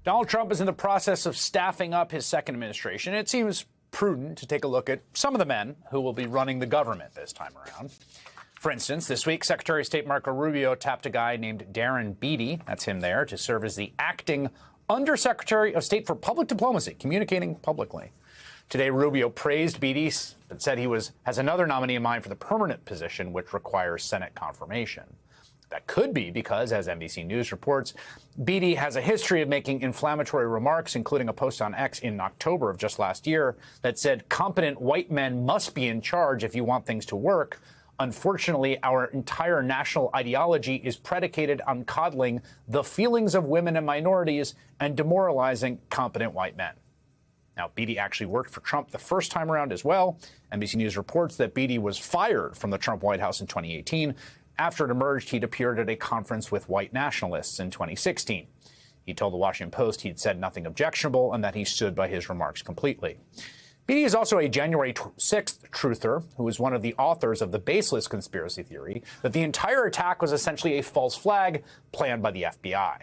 Donald Trump is in the process of staffing up his second administration. It seems prudent to take a look at some of the men who will be running the government this time around. For instance, this week, Secretary of State Marco Rubio tapped a guy named Darren Beattie, that's him there, to serve as the acting Undersecretary of State for Public Diplomacy, communicating publicly. Today, Rubio praised Beattie, but said he has another nominee in mind for the permanent position, which requires Senate confirmation. That could be because, as NBC News reports, Beattie has a history of making inflammatory remarks, including a post on X in October of just last year that said competent white men must be in charge if you want things to work. Unfortunately, our entire national ideology is predicated on coddling the feelings of women and minorities and demoralizing competent white men. Now, Beattie actually worked for Trump the first time around as well. NBC News reports that Beattie was fired from the Trump White House in 2018. After it emerged, he'd appeared at a conference with white nationalists in 2016. He told the Washington Post he'd said nothing objectionable and that he stood by his remarks completely. Beattie is also a January 6th truther who was one of the authors of the baseless conspiracy theory that the entire attack was essentially a false flag planned by the FBI.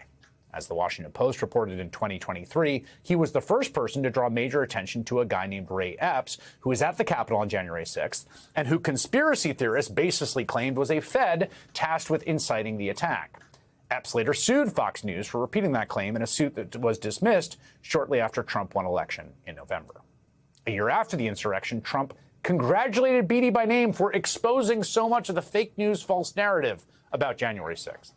As the Washington Post reported in 2023, he was the first person to draw major attention to a guy named Ray Epps, who was at the Capitol on January 6th, and who conspiracy theorists baselessly claimed was a Fed tasked with inciting the attack. Epps later sued Fox News for repeating that claim in a suit that was dismissed shortly after Trump won election in November. A year after the insurrection, Trump congratulated Beattie by name for exposing so much of the fake news false narrative about January 6th.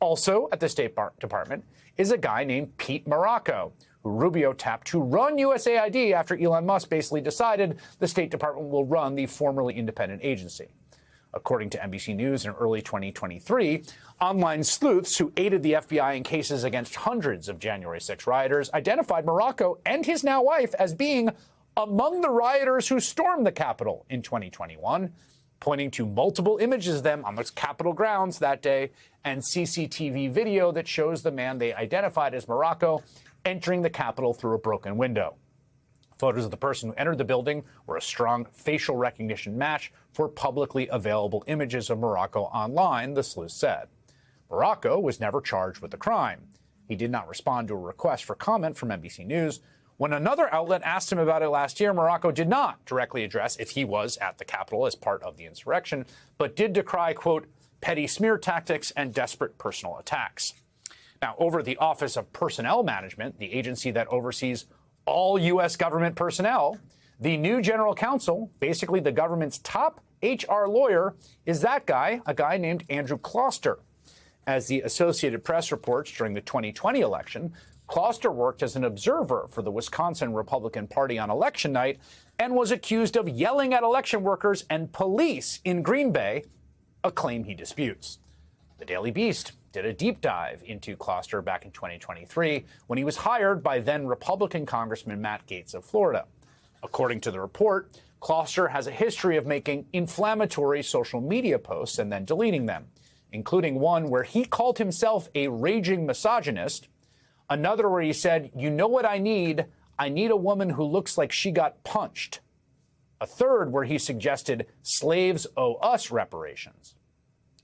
Also at the State Department is a guy named Pete Marocco, who Rubio tapped to run USAID after Elon Musk basically decided the State Department will run the formerly independent agency. According to NBC News in early 2023, online sleuths who aided the FBI in cases against hundreds of January 6 rioters identified Marocco and his now wife as being among the rioters who stormed the Capitol in 2021, pointing to multiple images of them on the Capitol grounds that day and CCTV video that shows the man they identified as Marocco entering the Capitol through a broken window. Photos of the person who entered the building were a strong facial recognition match for publicly available images of Marocco online, the sleuth said. Marocco was never charged with the crime. He did not respond to a request for comment from NBC News. When another outlet asked him about it last year, Marocco did not directly address if he was at the Capitol as part of the insurrection, but did decry, quote, petty smear tactics and desperate personal attacks. Now, over at the Office of Personnel Management, the agency that oversees all U.S. government personnel, the new general counsel, basically the government's top HR lawyer, is that guy, a guy named Andrew Kloster. As the Associated Press reports, during the 2020 election, Kloster worked as an observer for the Wisconsin Republican Party on election night and was accused of yelling at election workers and police in Green Bay, a claim he disputes. The Daily Beast did a deep dive into Kloster back in 2023 when he was hired by then Republican Congressman Matt Gaetz of Florida. According to the report, Kloster has a history of making inflammatory social media posts and then deleting them, including one where he called himself a raging misogynist, another where he said, "You know what I need? I need a woman who looks like she got punched." A third where he suggested slaves owe us reparations.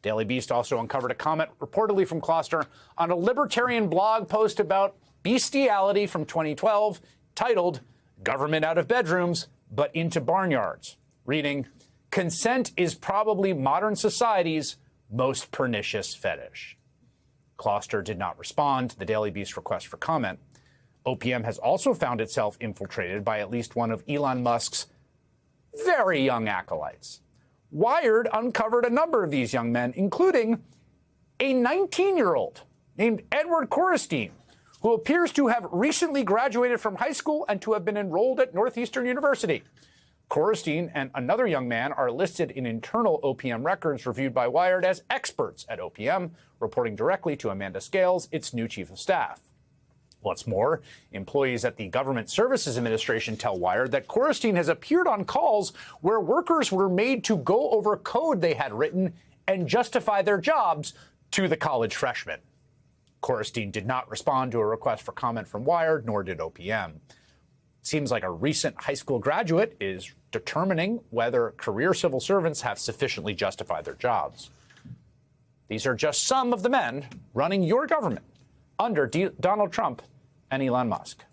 Daily Beast also uncovered a comment reportedly from Kloster on a libertarian blog post about bestiality from 2012 titled "Government Out of Bedrooms, but Into Barnyards," reading, "Consent is probably modern society's most pernicious fetish." Kloster did not respond to the Daily Beast request for comment. OPM has also found itself infiltrated by at least one of Elon Musk's very young acolytes. Wired uncovered a number of these young men, including a 19-year-old named Edward Korestein, who appears to have recently graduated from high school and to have been enrolled at Northeastern University. Korestein and another young man are listed in internal OPM records reviewed by Wired as experts at OPM, reporting directly to Amanda Scales, its new chief of staff. What's more, employees at the Government Services Administration tell Wired that Korestein has appeared on calls where workers were made to go over code they had written and justify their jobs to the college freshmen. Korestein did not respond to a request for comment from Wired, nor did OPM. Seems like a recent high school graduate is determining whether career civil servants have sufficiently justified their jobs. These are just some of the men running your government under Donald Trump and Elon Musk.